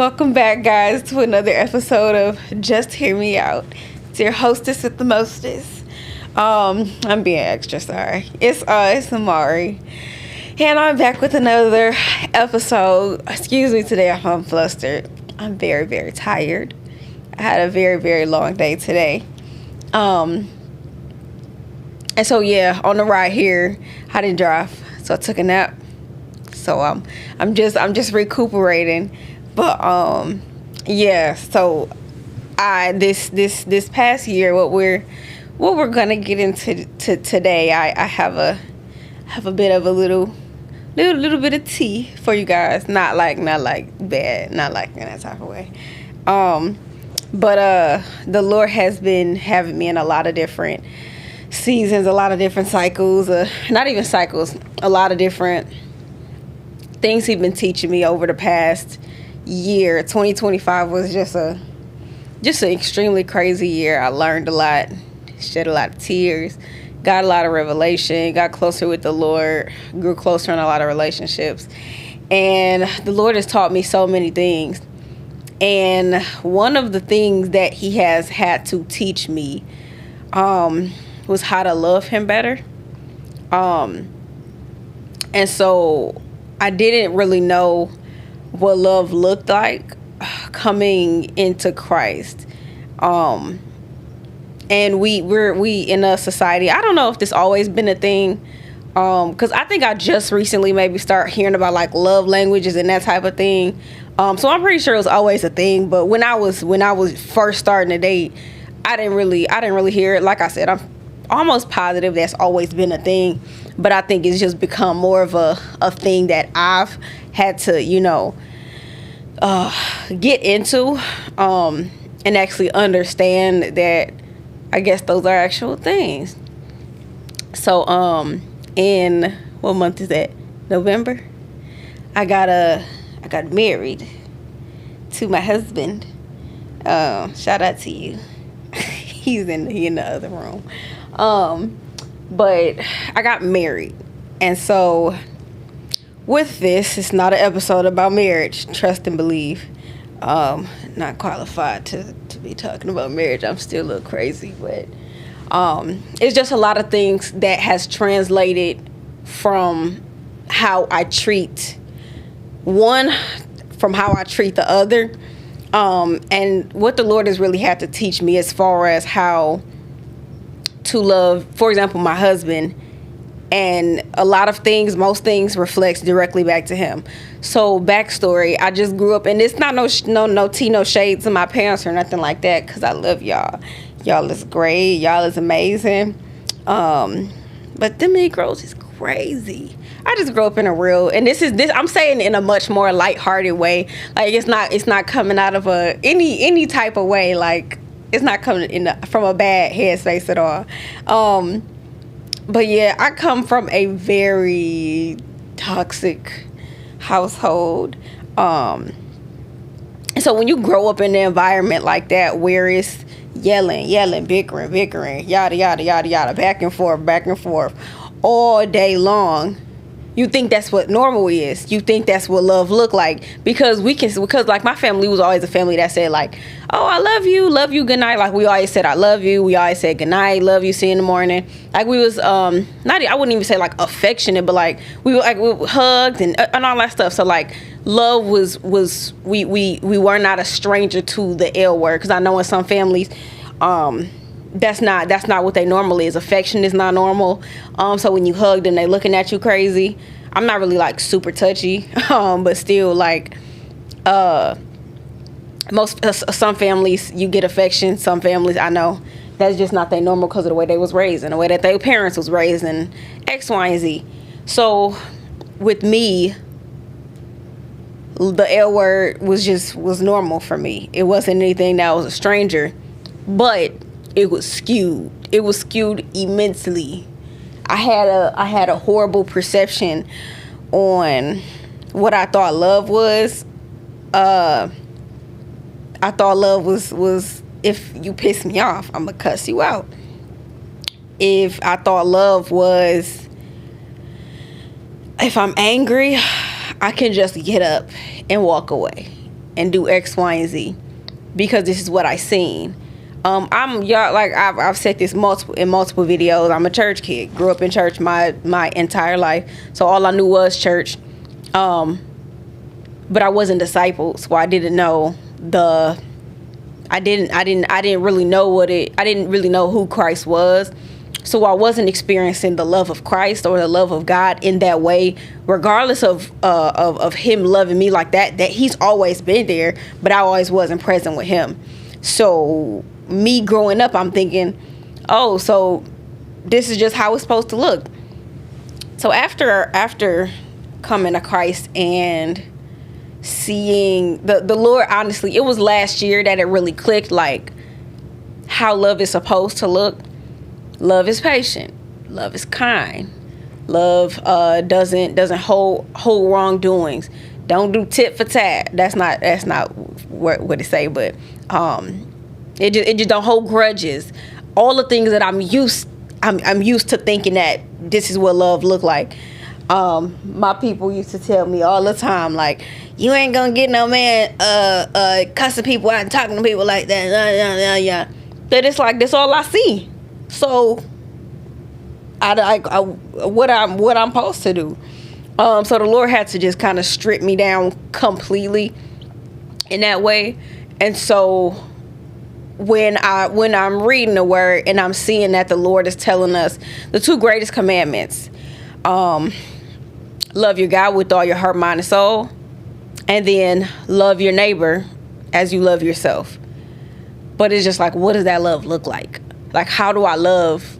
Welcome back, guys, to another episode of Just Hear Me Out. It's your hostess with the mostest. I'm being extra sorry. It's Amari, and I'm back with another episode. Excuse me, today I'm flustered. I'm very, very tired. I had a very, very long day today. And so yeah, on the ride here, I didn't drive, so I took a nap. So I'm just recuperating. But yeah, so this past year, what we're gonna get into today, I have a bit of a little bit of tea for you guys. Not like bad, not like in that type of way. But the Lord has been having me in a lot of different seasons, a lot of different cycles, not even cycles, a lot of different things He's been teaching me over the past year. 2025 was just an extremely crazy year. I learned a lot, shed a lot of tears, got a lot of revelation, got closer with the Lord, grew closer in a lot of relationships. And the Lord has taught me so many things. And one of the things that He has had to teach me was how to love Him better. And so I didn't really know what love looked like coming into Christ. And we in a society, I don't know if this always been a thing, because I think I just recently maybe start hearing about like love languages and that type of thing. So I'm pretty sure it was always a thing, but when I was first starting to date, I didn't really hear it. Like I said, I'm almost positive that's always been a thing, but I think it's just become more of a thing that I've had to, get into, and actually understand that I guess those are actual things. So, in what month is that? November? I got married to my husband. Shout out to you. He's in the other room. But I got married. And so with this, it's not an episode about marriage. Trust and believe. Not qualified to be talking about marriage. I'm still a little crazy, but it's just a lot of things that has translated from how I treat one, from how I treat the other. And what the Lord has really had to teach me as far as how to love, for example, my husband, and a lot of things, most things reflects directly back to him. So backstory, I just grew up, and it's not no tea, no shade to my parents or nothing like that, because I love y'all. Y'all is great. Y'all is amazing. But them Negroes is crazy. I just grew up in a real, and this I'm saying in a much more lighthearted way. Like it's not coming out of any type of way. Like it's not coming from a bad headspace at all. But yeah, I come from a very toxic household. So when you grow up in an environment like that where it's yelling, bickering, yada, yada, yada, yada, back and forth all day long, you think that's what normal is. You think that's what love look like, because like my family was always a family that said like, oh, I love you, good night. Like we always said, I love you. We always said good night, love you, see you in the morning. Like we was I wouldn't even say like affectionate, but like we hugged and all that stuff. So like love was we were not a stranger to the L word, because I know in some families that's not what they normally is. Affection is not normal. So when you hug them, they looking at you crazy. I'm not really like super touchy, but still like some families you get affection. Some families I know that's just not their normal because of the way they was raised and the way that their parents was raised and X, Y, and Z. So with me, the L word was normal for me. It wasn't anything that was a stranger, but it was skewed. It was skewed immensely. I had a horrible perception on what I thought love was. I thought love was if you piss me off, I'm gonna cuss you out. I thought love was if I'm angry, I can just get up and walk away. and do X, Y, and Z because this is what I seen. I'm y'all, like I've said this in multiple videos. I'm a church kid. Grew up in church my entire life, so all I knew was church. But I wasn't discipled, so I didn't know I didn't really know I didn't really know who Christ was. So I wasn't experiencing the love of Christ or the love of God in that way, regardless of him loving me like that he's always been there, but I always wasn't present with him. So me growing up, I'm thinking, oh, so this is just how it's supposed to look. So after coming to Christ and seeing the Lord, honestly, it was last year that it really clicked, like how love is supposed to look. Love is patient. Love is kind. Love doesn't hold wrongdoings. Don't do tit for tat. That's not what it say, but it just don't hold grudges. All the things that I'm used to thinking that this is what love look like. My people used to tell me all the time, like, you ain't gonna get no man cussing people out and talking to people like that. Yeah. But it's like, that's all I see. So what I'm supposed to do. So the Lord had to just kind of strip me down completely in that way. And so when I'm reading the word and I'm seeing that the Lord is telling us the two greatest commandments, love your God with all your heart, mind, and soul, and then love your neighbor as you love yourself. But it's just like, what does that love look like? Like, how do I love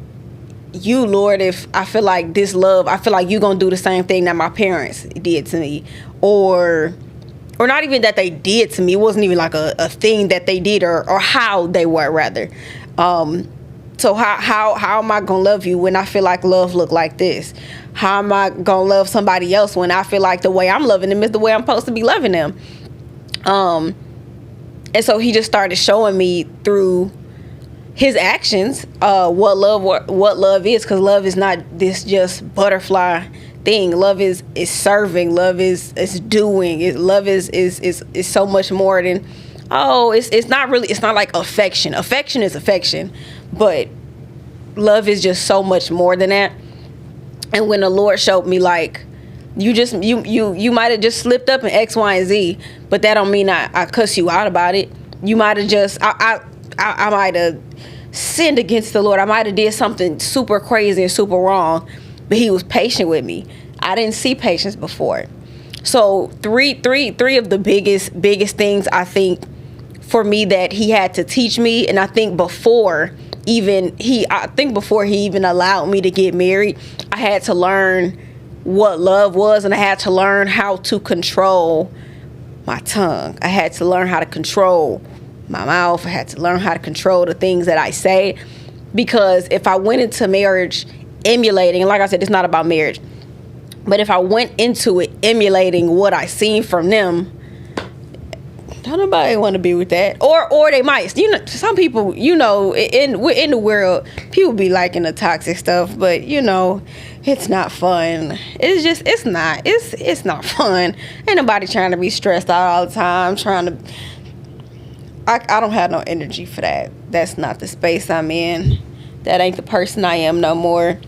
you, Lord, if I feel like this love, I feel like you're going to do the same thing that my parents did to me, or not even that they did to me. It wasn't even like a thing that they did or how they were, rather. So how am I going to love you when I feel like love look like this? How am I going to love somebody else when I feel like the way I'm loving them is the way I'm supposed to be loving them? And so he just started showing me through his actions what love is, because love is not this just butterfly thing. Love is serving. Love is doing. Love is so much more than, it's not like affection. Affection is affection, but love is just so much more than that. And when the Lord showed me, like, you might have just slipped up in X, Y, and Z, but that don't mean I cuss you out about it. You might have just I might have sinned against the Lord. I might have did something super crazy and super wrong, but he was patient with me. I didn't see patience before. So three of the biggest things, I think, for me, that he had to teach me, and I think before he even allowed me to get married, I had to learn what love was, and I had to learn how to control my tongue. I had to learn how to control my mouth. I had to learn how to control the things that I say, because if I went into marriage emulating, and like I said, it's not about marriage, but if I went into it emulating what I seen from them, don't nobody want to be with that. Or they might, some people, in the world, people be liking the toxic stuff, but it's not fun. It's not fun. Ain't nobody trying to be stressed out all the time, I don't have no energy for that. That's not the space I'm in. That ain't the person I am no more.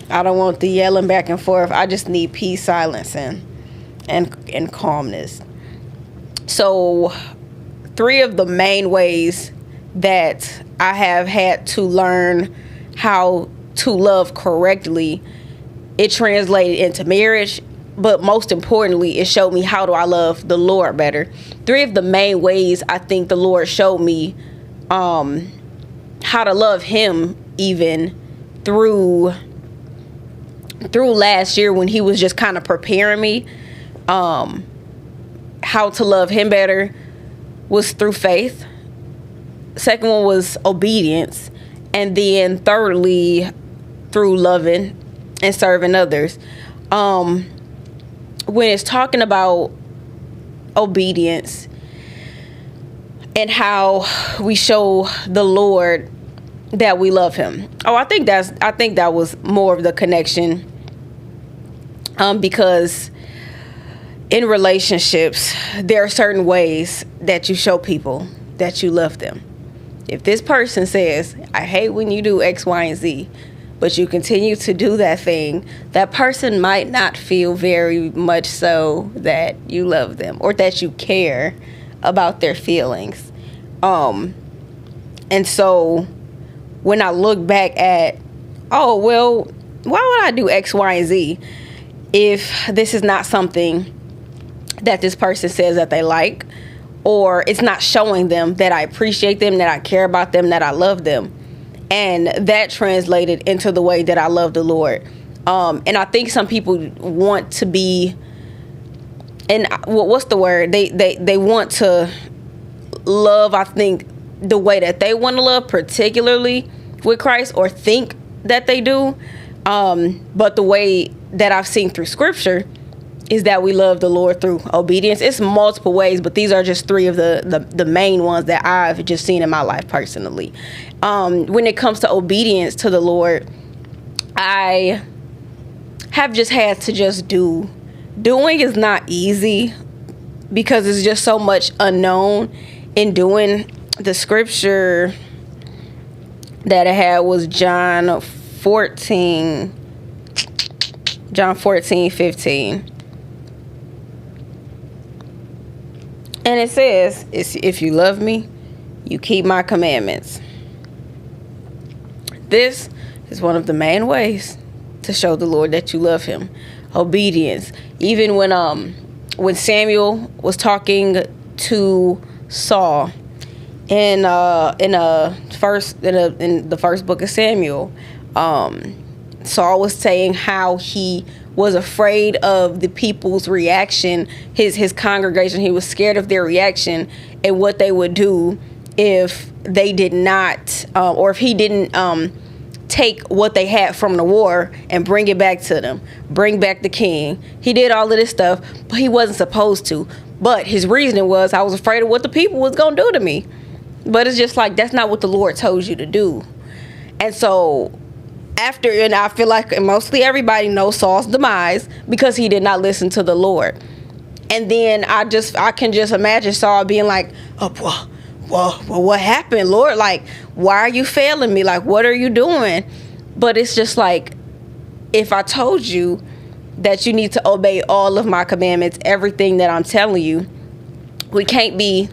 I don't want the yelling back and forth. I just need peace, silence, and calmness. So 3 of the main ways that I have had to learn how to love correctly, it translated into marriage, but most importantly, it showed me how do I love the Lord better. 3 of the main ways I think the Lord showed me how to love him, even through last year, when he was just kind of preparing me how to love him better, was through faith. Second one was obedience. And then thirdly, through loving and serving others. When it's talking about obedience and how we show the Lord that we love him. I think that was more of the connection. Because in relationships, there are certain ways that you show people that you love them. If this person says, I hate when you do X, Y, and Z, but you continue to do that thing, that person might not feel very much so that you love them or that you care about their feelings. And so when I look back at, oh, well, why would I do X, Y, and Z if this is not something that this person says that they like, or it's not showing them that I appreciate them, that I care about them, that I love them. And that translated into the way that I love the Lord. And I think some people want to be, and what's the word? They want to love, I think, the way that they want to love, particularly with Christ, or think that they do. But the way that I've seen through scripture is that we love the Lord through obedience. It's multiple ways, but these are just three of the main ones that I've just seen in my life personally. When it comes to obedience to the Lord, I have just had to just do. Doing is not easy because it's just so much unknown in doing. The scripture that I had was John 14:15. And it says, if you love me, you keep my commandments. This is one of the main ways to show the Lord that you love him. Obedience. Even when Samuel was talking to Saul in the first book of Samuel, Saul was saying how he was afraid of the people's reaction, his congregation. He was scared of their reaction and what they would do if they did not, or if he didn't take what they had from the war and bring it back to them, bring back the king. He did all of this stuff, but he wasn't supposed to. But his reasoning was, I was afraid of what the people was going to do to me. But it's just like, that's not what the Lord told you to do. And so and I feel like mostly everybody knows Saul's demise because he did not listen to the Lord. And then I can just imagine Saul being like, oh, well, what happened, Lord? Like, why are you failing me? Like, what are you doing? But it's just like, if I told you that you need to obey all of my commandments, everything that I'm telling you, we can't be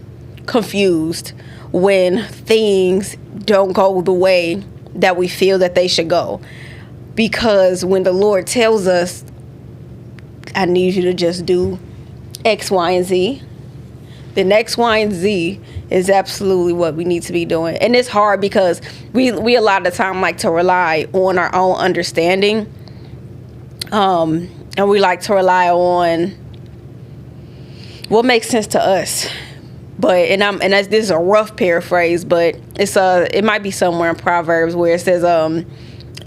confused when things don't go the way that we feel that they should go. Because when the Lord tells us, I need you to just do X, Y, and Z, then X, Y, and Z is absolutely what we need to be doing. And it's hard because we a lot of the time like to rely on our own understanding. And we like to rely on what makes sense to us. But this is a rough paraphrase, but it might be somewhere in Proverbs where it says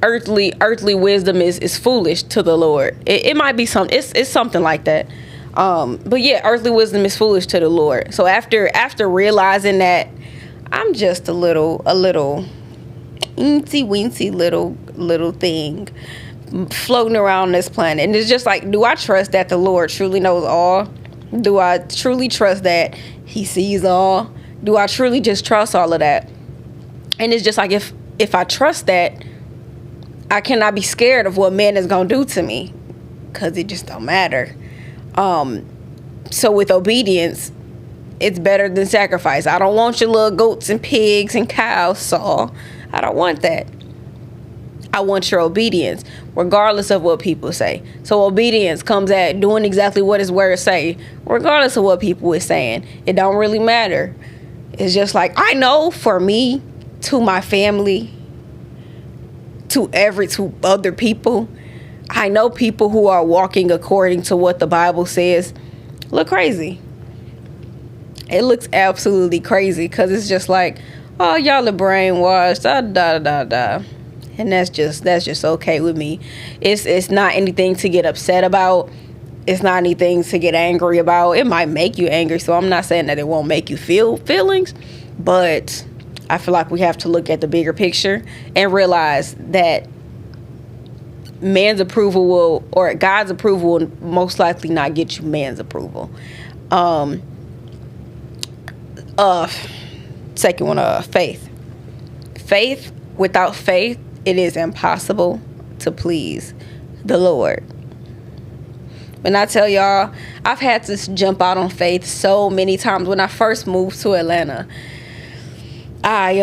earthly wisdom is foolish to the Lord. It might be it's something like that. But yeah, earthly wisdom is foolish to the Lord. So after realizing that I'm just a little eensy weensy little thing floating around this planet, and it's just like, do I trust that the Lord truly knows all? Do I truly trust that he sees all? Do I truly just trust all of that? And it's just like, if I trust that, I cannot be scared of what man is going to do to me, because it just don't matter. So with obedience, it's better than sacrifice. I don't want your little goats and pigs and cows, Saul. I don't want that. I want your obedience, regardless of what people say. So obedience comes at doing exactly what his words say, regardless of what people is saying. It don't really matter. It's just like, I know for me, to my family, to other people, I know people who are walking according to what the Bible says look crazy. It looks absolutely crazy, because it's just like, oh, y'all are brainwashed, da. And that's just okay with me. It's not anything to get upset about. It's not anything to get angry about. It might make you angry, so I'm not saying that it won't make you feel feelings, but I feel like we have to look at the bigger picture and realize that man's approval will, or God's approval will most likely not get you man's approval. Second one, faith. Faith, without faith, it is impossible to please the Lord. When I tell y'all, I've had to jump out on faith so many times. When I first moved to Atlanta, I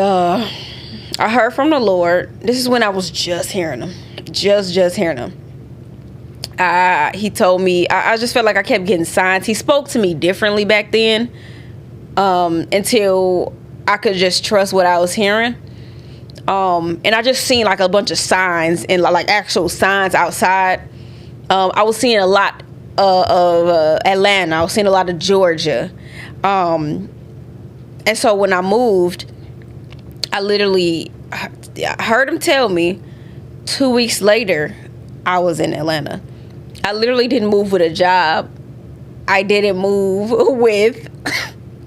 heard from the Lord. This is when I was just hearing him. Just hearing him. He told me, I just felt like I kept getting signs. He spoke to me differently back then, until I could just trust what I was hearing. And I just seen like a bunch of signs, and like actual signs outside. I was seeing a lot of Atlanta. I was seeing a lot of Georgia. And so when I moved, I literally heard him tell me 2 weeks later I was in Atlanta. I literally didn't move with a job. I didn't move with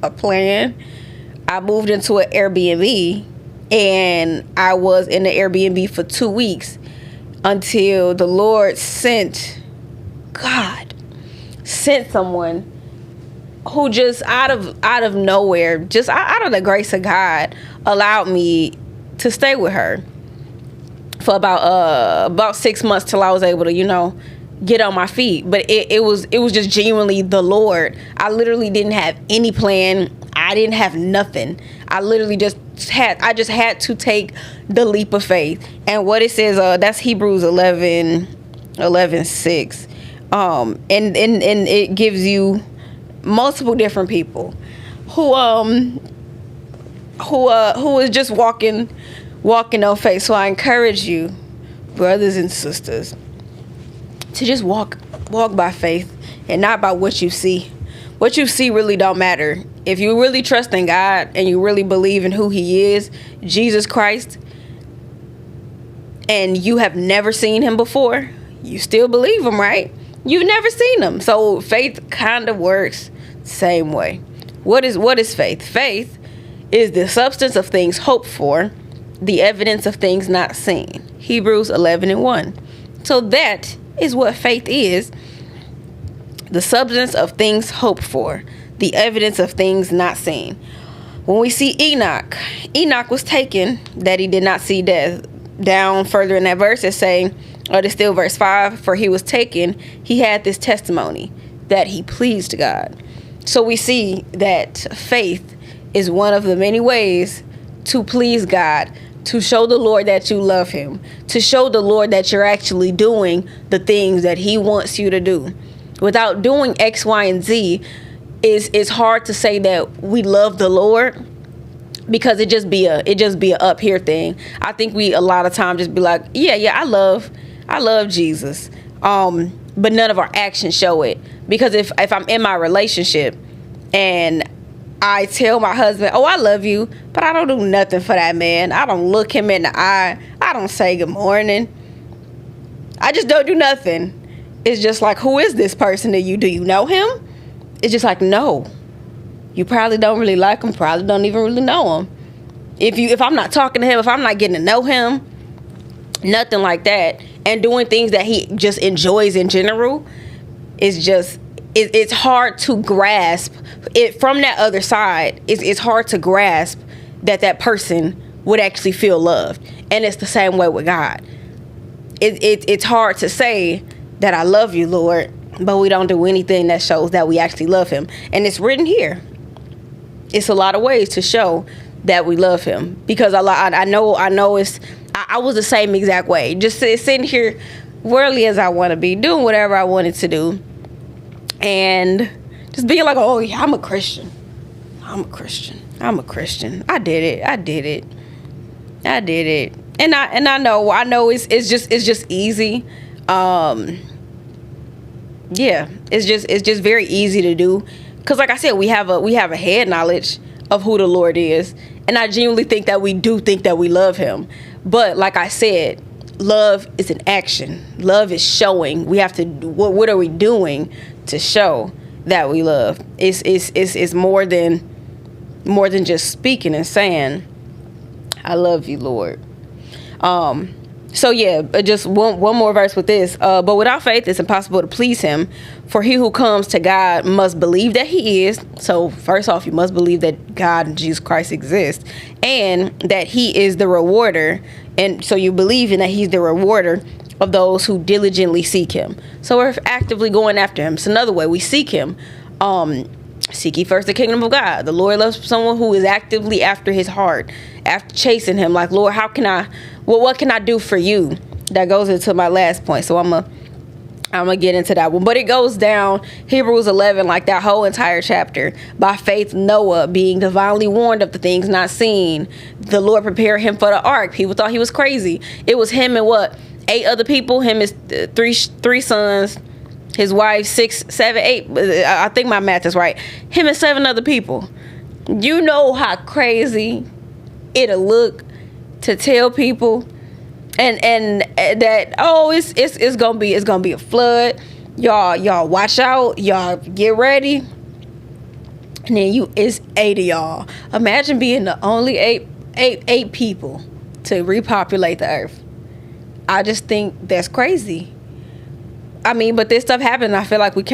a plan. I moved into an Airbnb, and I was in the Airbnb for 2 weeks until the Lord sent someone who just out of nowhere, just out of the grace of God, allowed me to stay with her for about 6 months till I was able to, get on my feet. But it was just genuinely the Lord. I literally didn't have any plan. I didn't have nothing. I literally just had to take the leap of faith. And what it says, that's Hebrews 11:6. And it gives you multiple different people who is just walking on faith. So I encourage you, brothers and sisters, to just walk by faith and not by what you see. What you see really don't matter. If you really trust in God and you really believe in who he is, Jesus Christ, and you have never seen him before, you still believe him, right? You've never seen him. So faith kind of works the same way. What is faith? Faith is the substance of things hoped for, the evidence of things not seen. Hebrews 11:1. So that is what faith is. The substance of things hoped for, the evidence of things not seen. When we see Enoch was taken that he did not see death. Down further in that verse, it's saying, it's still verse 5, for he was taken, he had this testimony that he pleased God. So we see that faith is one of the many ways to please God, to show the Lord that you love him, to show the Lord that you're actually doing the things that he wants you to do. Without doing X, Y, and Z, it's hard to say that we love the Lord, because it just be a up here thing. I think we a lot of times just be like, yeah, I love Jesus, but none of our actions show it. Because if I'm in my relationship and I tell my husband, oh, I love you, but I don't do nothing for that man. I don't look him in the eye. I don't say good morning. I just don't do nothing. It's just like, who is this person to you? Do you know him? It's just like, no. You probably don't really like him. Probably don't even really know him. If I'm not talking to him, if I'm not getting to know him, nothing like that, and doing things that he just enjoys in general, it's hard to grasp it from that other side. It's hard to grasp that person would actually feel loved. And it's the same way with God. It's hard to say that I love you, Lord, but we don't do anything that shows that we actually love him. And it's written here. It's a lot of ways to show that we love him, because I know I was the same exact way, just sitting here worldly as I want to be, doing whatever I wanted to do, and just being like, oh yeah, I'm a Christian. I did it. And I know it's just easy. Yeah, it's just very easy to do, because like I said, we have a head knowledge of who the Lord is, and I genuinely think that we do think that we love him. But like I said, love is an action. Love is showing. We have to, what are we doing to show that we love? It's more than just speaking and saying, I love you, Lord. So yeah, just one more verse with this. But without faith, it's impossible to please him. For he who comes to God must believe that he is. So first off, you must believe that God and Jesus Christ exist, and that he is the rewarder. And so you believe in that he's the rewarder of those who diligently seek him. So we're actively going after him. It's another way we seek him. Seek ye first the kingdom of God. The Lord loves someone who is actively after his heart, after chasing him. Like, Lord, how can I? What can I do for you? That goes into my last point. So I'm gonna get into that one. But it goes down Hebrews 11, like that whole entire chapter. By faith, Noah, being divinely warned of the things not seen, the Lord prepared him for the ark. People thought he was crazy. It was him and 8 other people. Him, his three sons, his wife, 6, 7, 8. I think my math is right. Him and 7 other people. You know how crazy it'll look to tell people and that, oh, it's gonna be a flood. Y'all watch out. Y'all get ready. And then it's 8 of y'all. Imagine being the only eight people to repopulate the earth. I just think that's crazy. I mean, but this stuff happens. I feel like we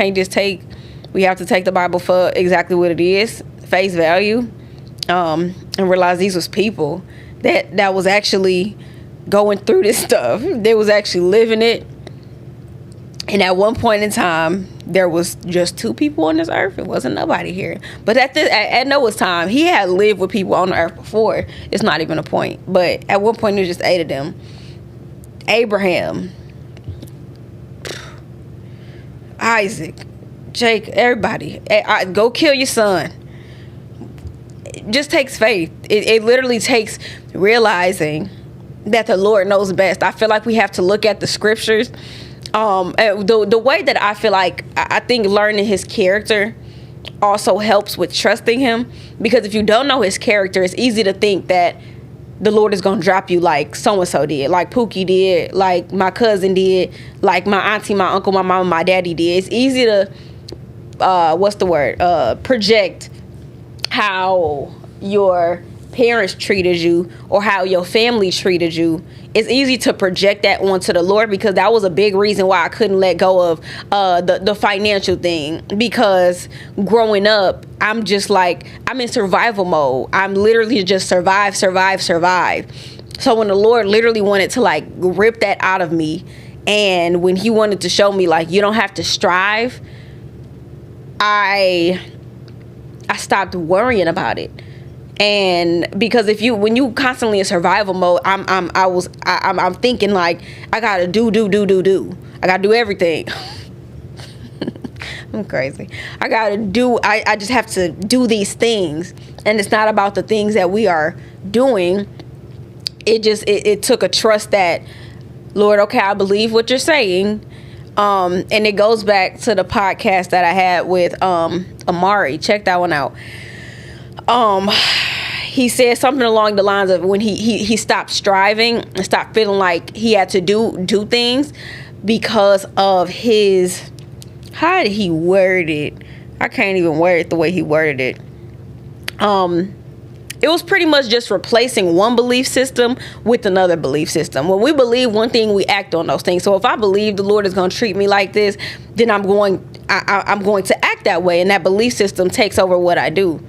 have to take the Bible for exactly what it is, face value, and realize these was people that was actually going through this stuff. They was actually living it. And at one point in time, there was just 2 people on this earth. It wasn't nobody here. But at Noah's time, he had lived with people on the earth before. It's not even a point. But at one point, there's just 8 of them. Abraham, Isaac, Jake, everybody. Go kill your son. It just takes faith. It literally takes realizing that the Lord knows best. I feel like we have to look at the scriptures. The way that I feel like I think learning his character also helps with trusting him. Because if you don't know his character, it's easy to think that the Lord is going to drop you like so-and-so did, like Pookie did, like my cousin did, like my auntie, my uncle, my mama, my daddy did. It's easy to, project how your parents treated you or how your family treated you. It's easy to project that onto the Lord, because that was a big reason why I couldn't let go of the financial thing. Because growing up, I'm just like, I'm in survival mode. I'm literally just survive. So when the Lord literally wanted to like rip that out of me, and when he wanted to show me like you don't have to strive, I stopped worrying about it. And because when you constantly in survival mode, I'm thinking like I gotta do. I gotta do everything. I'm crazy. I just have to do these things, and it's not about the things that we are doing. It took a trust that, Lord, okay, I believe what you're saying. And it goes back to the podcast that I had with Amari. Check that one out. He said something along the lines of when he stopped striving and stopped feeling like he had to do things because of his, how did he word it? I can't even word it the way he worded it. It was pretty much just replacing one belief system with another belief system. When we believe one thing, we act on those things. So if I believe the Lord is going to treat me like this, then I'm going to act that way, and that belief system takes over what I do.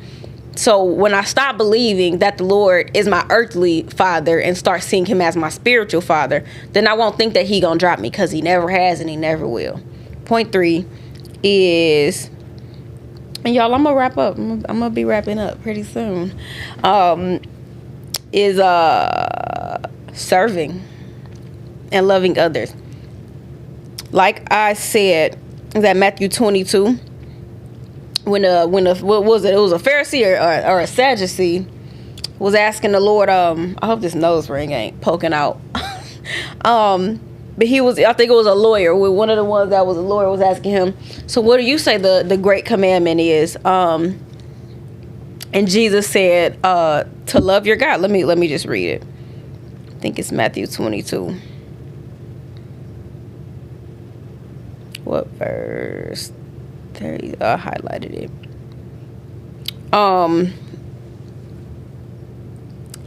So when I stop believing that the Lord is my earthly father and start seeing him as my spiritual father, then I won't think that he gonna drop me, because he never has and he never will. Point 3 is, and y'all, I'm gonna wrap up. I'm gonna be wrapping up pretty soon. Is serving and loving others. Like I said, that Matthew 22. When what was it? It was a Pharisee or a Sadducee was asking the Lord. I hope this nose ring ain't poking out. But I think it was a lawyer. One of the ones that was a lawyer was asking him, so what do you say the great commandment is? And Jesus said, to love your God. Let me just read it. I think it's Matthew 22. What verse? 30. I highlighted it.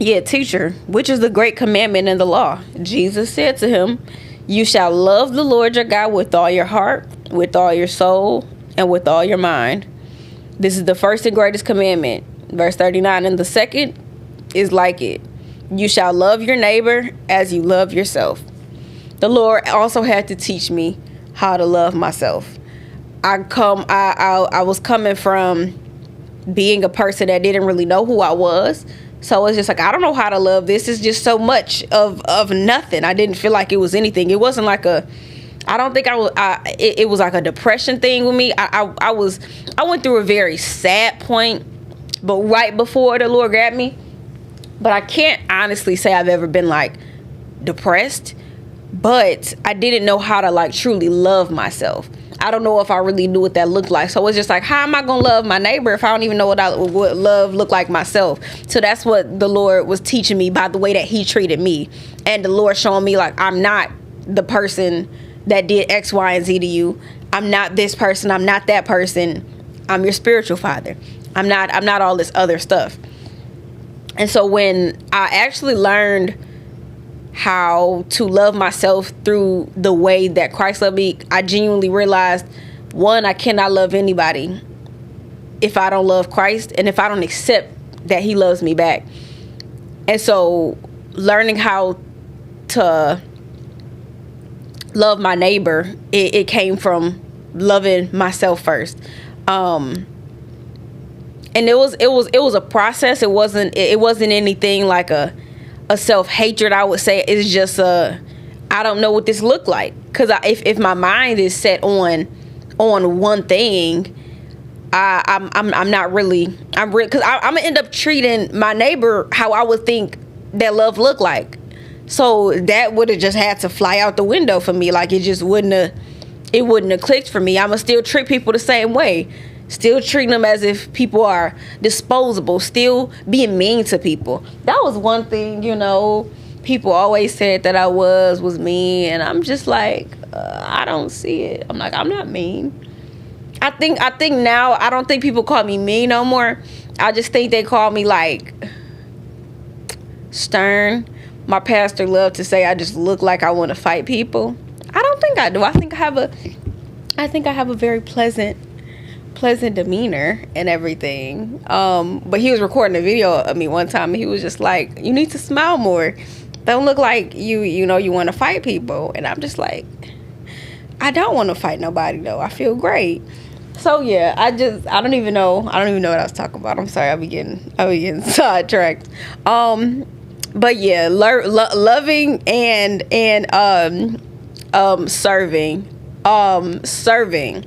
Yeah, teacher, which is the great commandment in the law? Jesus said to him, you shall love the Lord your God with all your heart, with all your soul, and with all your mind. This is the first and greatest commandment. Verse 39, and the second is like it. You shall love your neighbor as you love yourself. The Lord also had to teach me how to love myself. I was coming from being a person that didn't really know who I was. So it's just like, I don't know how to love. This is just so much of nothing. I didn't feel like it was anything. It wasn't like I don't think it was like a depression thing with me. I went through a very sad point, but right before the Lord grabbed me. But I can't honestly say I've ever been like depressed, but I didn't know how to like truly love myself. I don't know if I really knew what that looked like. So it's just like, how am I going to love my neighbor if I don't even know what love looked like myself? So that's what the Lord was teaching me by the way that he treated me. And the Lord showing me like, I'm not the person that did X, Y, and Z to you. I'm not this person. I'm not that person. I'm your spiritual father. I'm not all this other stuff. And so when I actually learned how to love myself through the way that Christ loved me, I genuinely realized, one, I cannot love anybody if I don't love Christ and if I don't accept that he loves me back. And so learning how to love my neighbor, it came from loving myself first. And it was a process. It wasn't anything like a self-hatred, I would say. It's just I don't know what this looked like, because if my mind is set on one thing, I'm not really, because I'm gonna end up treating my neighbor how I would think that love looked like. So that would have just had to fly out the window for me. Like, it wouldn't have clicked for me. I'ma still treat people the same way. Still treating them as if people are disposable. Still being mean to people. That was one thing, people always said that I was mean. And I'm just like, I don't see it. I'm like, I'm not mean. I think now, I don't think people call me mean no more. I just think they call me like stern. My pastor loved to say I just look like I want to fight people. I don't think I do. I think I have a very pleasant demeanor and everything. But he was recording a video of me one time and he was just like, you need to smile more. Don't look like you want to fight people. And I'm just like, I don't want to fight nobody though. I feel great. So yeah, I don't even know what I was talking about. I'm sorry, I'll be getting sidetracked. But yeah, loving and serving. Serving.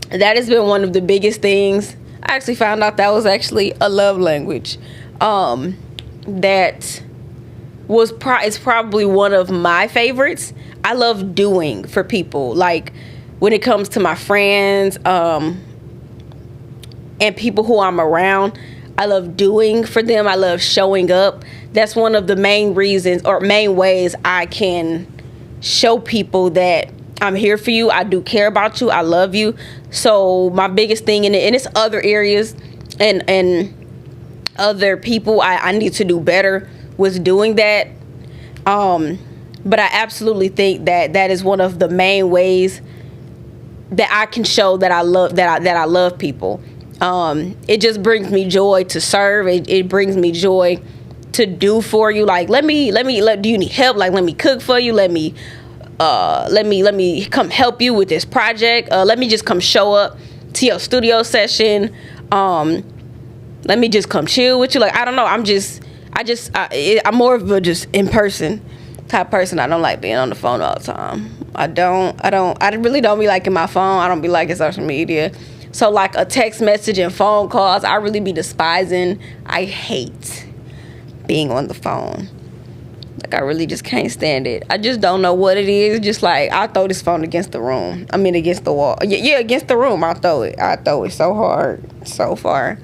That has been one of the biggest things. I actually found out that was actually a love language. That is probably one of my favorites. I love doing for people. Like when it comes to my friends, and people who I'm around, I love doing for them. I love showing up. That's one of the main reasons or main ways I can show people that I'm here for you. I do care about you. I love you. So my biggest thing and it's other areas and other people I need to do better with doing that. But I absolutely think that is one of the main ways that I can show that I love people. It just brings me joy to serve. It brings me joy to do for you. Like, do you need help? Like, let me cook for you. Let me come help you with this project. Let me just come show up to your studio session. Let me just come chill with you. Like, I don't know. I'm more of a just in person type person. I don't like being on the phone all the time. I really don't be liking my phone. I don't be liking social media. So like a text message and phone calls, I really be despising. I hate being on the phone. Like, I really just can't stand it. I just don't know what it is. Just like, I'll throw this phone against the room. I mean, against the wall. Yeah, against the room. I'll throw it so hard, so far.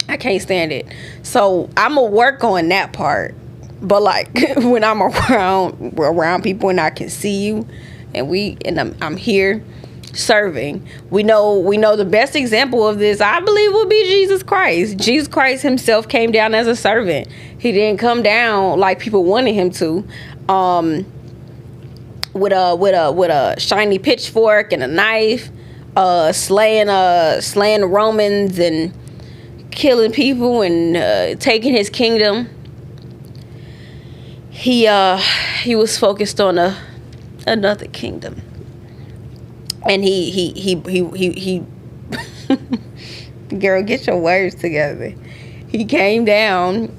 I can't stand it. So I'm going to work on that part. But like, when I'm around people and I can see you and I'm here, serving. We know the best example of this, I believe, would be Jesus Christ. Jesus Christ himself came down as a servant. He didn't come down like people wanted him to, with a shiny pitchfork and a knife, slaying the Romans and killing people and taking his kingdom. He was focused on another kingdom. And he girl, get your words together. He came down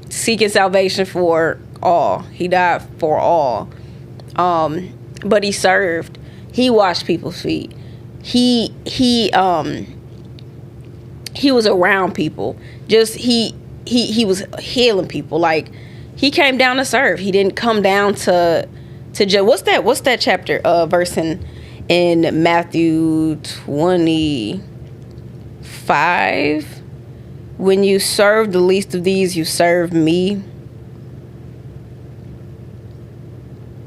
seeking salvation for all. He died for all. But he served. He washed people's feet. He was around people. Just he was healing people. Like, he came down to serve. He didn't come down to judge. What's that chapter verse in Matthew 25? When you serve the least of these, you serve me.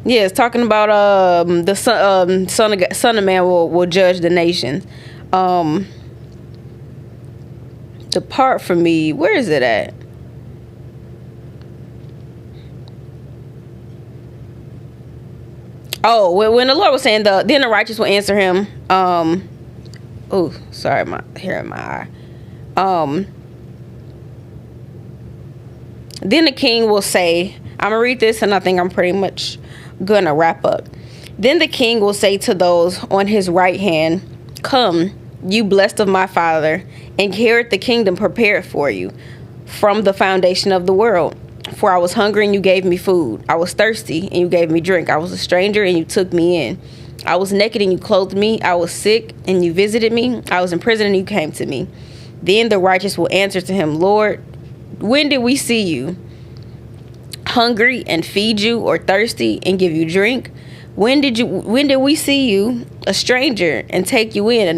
Yeah, it's talking about the son of man will judge the nations. Depart from me. Where is it at? Oh, when the Lord was saying then the righteous will answer him. Oh, sorry, my hair in my eye. Then the king will say, I'm gonna read this, and I think I'm pretty much gonna wrap up. Then the king will say to those on his right hand, come, you blessed of my father, inherit the kingdom prepared for you from the foundation of the world. For I was hungry and you gave me food. I was thirsty and you gave me drink. I was a stranger and you took me in. I was naked and you clothed me. I was sick and you visited me. I was in prison and you came to me. Then the righteous will answer to him, Lord, when did we see you hungry and feed you, or thirsty and give you drink? When did we see you a stranger and take you in,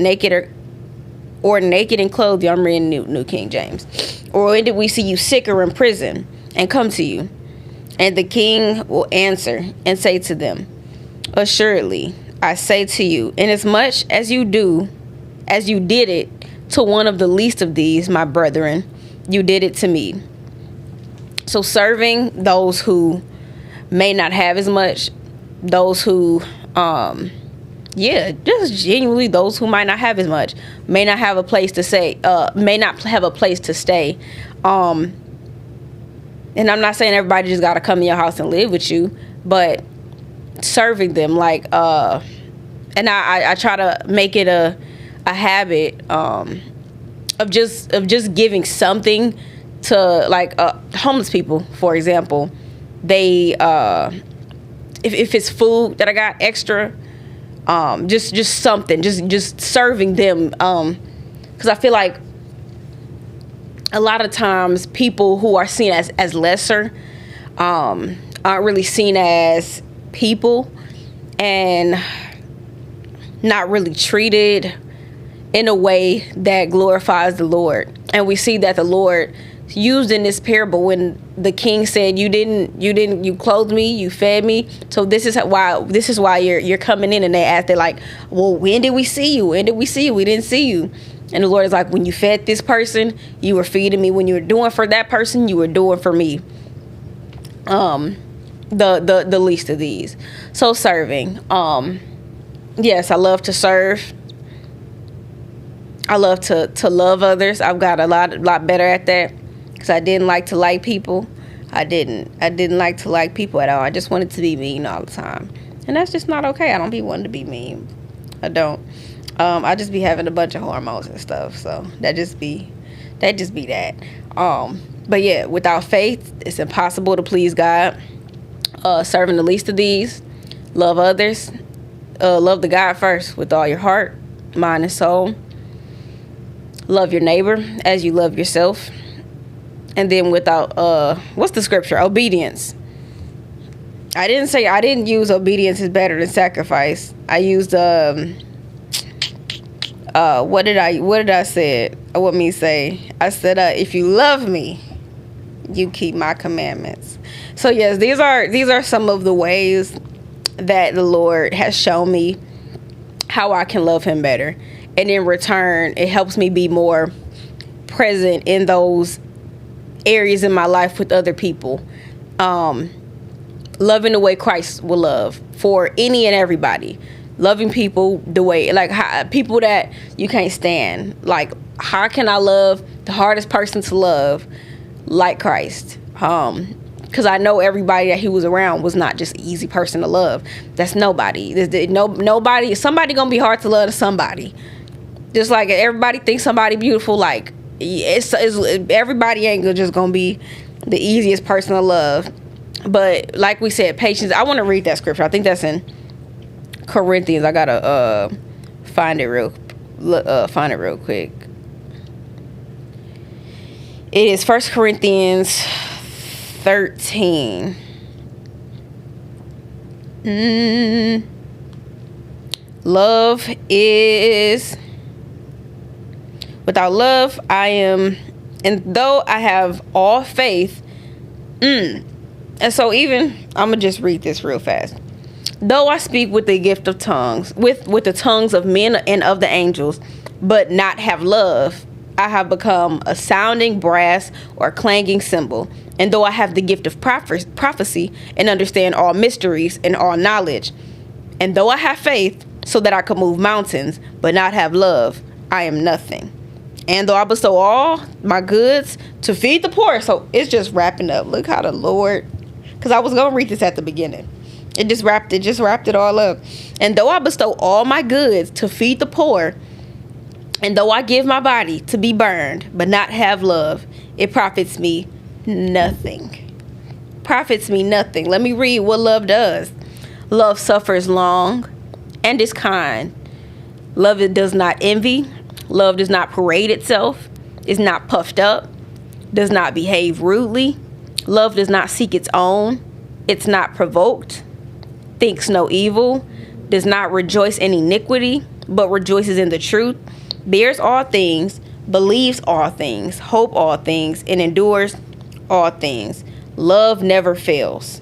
or naked and clothed you? I'm reading New King James. Or when did we see you sick or in prison and come to you? And the king will answer and say to them, assuredly, I say to you, inasmuch as you did it to one of the least of these, my brethren, you did it to me. So serving those who may not have as much, those who, just genuinely those who might not have as much, may not have a place to stay. And I'm not saying everybody just got to come in your house and live with you, but serving them, like, and I try to make it a habit of just giving something to, like, homeless people, for example. They if it's food that I got extra, just something, just serving them, because I feel like a lot of times people who are seen as lesser aren't really seen as people, and not really treated in a way that glorifies the Lord. And we see that the Lord used in this parable when the king said, you clothed me, you fed me, so this is why you're coming in. And they asked, they're like, well, when did we see you? We didn't see you. And the Lord is like, when you fed this person, you were feeding me. When you were doing for that person, you were doing for me. The least of these. So serving. Yes, I love to serve. I love to love others. I've got a lot better at that, because I didn't like to like people. I didn't like to like people at all. I just wanted to be mean all the time, and that's just not okay. I don't be wanting to be mean. I don't. I just be having a bunch of hormones and stuff. So that just be that. But yeah, without faith, it's impossible to please God. Serving the least of these, love others, love the God first with all your heart, mind, and soul. Love your neighbor as you love yourself. And then without, what's the scripture? Obedience. I didn't use obedience is better than sacrifice. I used, what did I say? What me say? I said, if you love me, you keep my commandments. So yes, these are some of the ways that the Lord has shown me how I can love him better. And in return, it helps me be more present in those areas in my life with other people. Loving the way Christ will love for any and everybody. Loving people the way, like, people that you can't stand. Like, how can I love the hardest person to love like Christ? Because I know everybody that he was around was not just an easy person to love. That's nobody. Nobody. Somebody gonna be hard to love to somebody. Just like everybody thinks somebody beautiful. Like, it's everybody ain't just gonna be the easiest person to love. But like we said, patience. I want to read that scripture. I think that's in Corinthians. I gotta find it real quick. It is 1 Corinthians 13. Love is without love I am, and though I have all faith. And so even I'm gonna just read this real fast. Though I speak with the gift of tongues, with the tongues of men and of the angels, but not have love, I have become a sounding brass or clanging cymbal. And though I have the gift of prophecy and understand all mysteries and all knowledge, and though I have faith so that I could move mountains, but not have love, I am nothing. And though I bestow all my goods to feed the poor. So it's just wrapping up. Look how the Lord, because I was going to read this at the beginning. It just wrapped it all up. And though I bestow all my goods to feed the poor, and though I give my body to be burned, but not have love, it profits me nothing. Profits me nothing. Let me read what love does. Love suffers long and is kind. Love, it does not envy. Love does not parade itself, is not puffed up, does not behave rudely. Love does not seek its own. It's not provoked, thinks no evil, does not rejoice in iniquity, but rejoices in the truth, bears all things, believes all things, hope all things, and endures all things. Love never fails.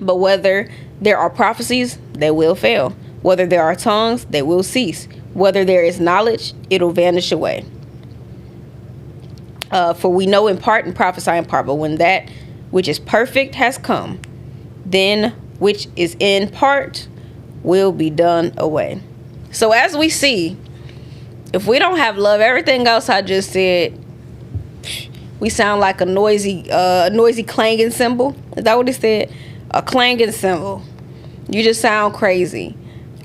But whether there are prophecies, they will fail. Whether there are tongues, they will cease. Whether there is knowledge, it'll vanish away. For we know in part and prophesy in part, but when that which is perfect has come, then which is in part will be done away. So as we see, if we don't have love, everything else I just said, we sound like a noisy clanging cymbal. Is that what it said? A clanging cymbal. You just sound crazy.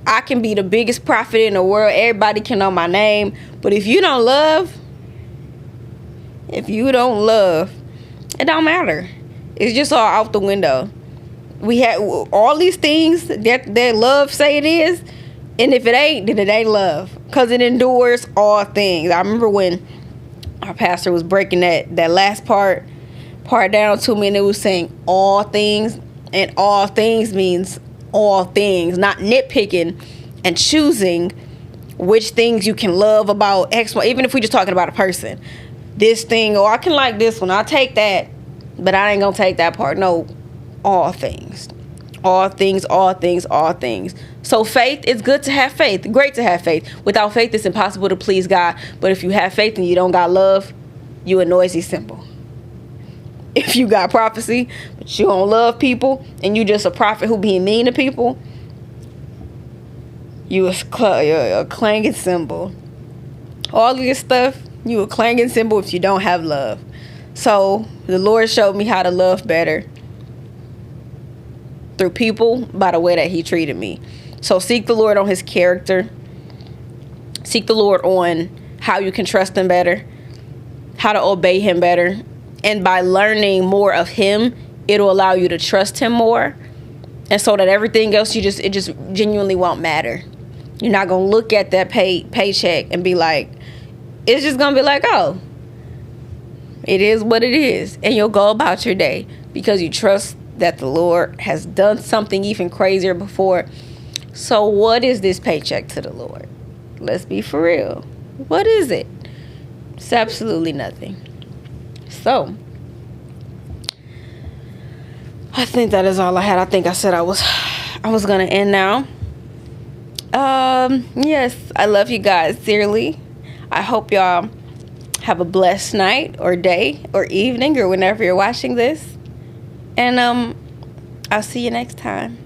I can be the biggest prophet in the world. Everybody can know my name. But if you don't love, it don't matter. It's just all out the window. We have all these things that love say it is. And if it ain't, then it ain't love. Because it endures all things. I remember when our pastor was breaking that last part down to me, and it was saying all things. And all things means all things, not nitpicking and choosing which things you can love about X, Y. Even if we're just talking about a person, this thing, I can like this one, I'll take that, but I ain't gonna take that part. No, all things, all things, all things, all things. So faith, it's good to have faith, great to have faith. Without faith, it's impossible to please God. But if you have faith and you don't got love, you a noisy cymbal. If you got prophecy, but you don't love people, and you just a prophet who being mean to people, you're a clanging cymbal. All of this stuff, you a clanging cymbal if you don't have love. So the Lord showed me how to love better through people by the way that he treated me. So seek the Lord on his character. Seek the Lord on how you can trust him better, how to obey him better. And by learning more of him, it'll allow you to trust him more. And so that everything else, it just genuinely won't matter. You're not going to look at that paycheck and be like, it's just going to be like, oh, it is what it is. And you'll go about your day because you trust that the Lord has done something even crazier before. So what is this paycheck to the Lord? Let's be for real. What is it? It's absolutely nothing. So, I think that is all I had. I think I said I was going to end now. Yes, I love you guys dearly. I hope y'all have a blessed night or day or evening or whenever you're watching this. And I'll see you next time.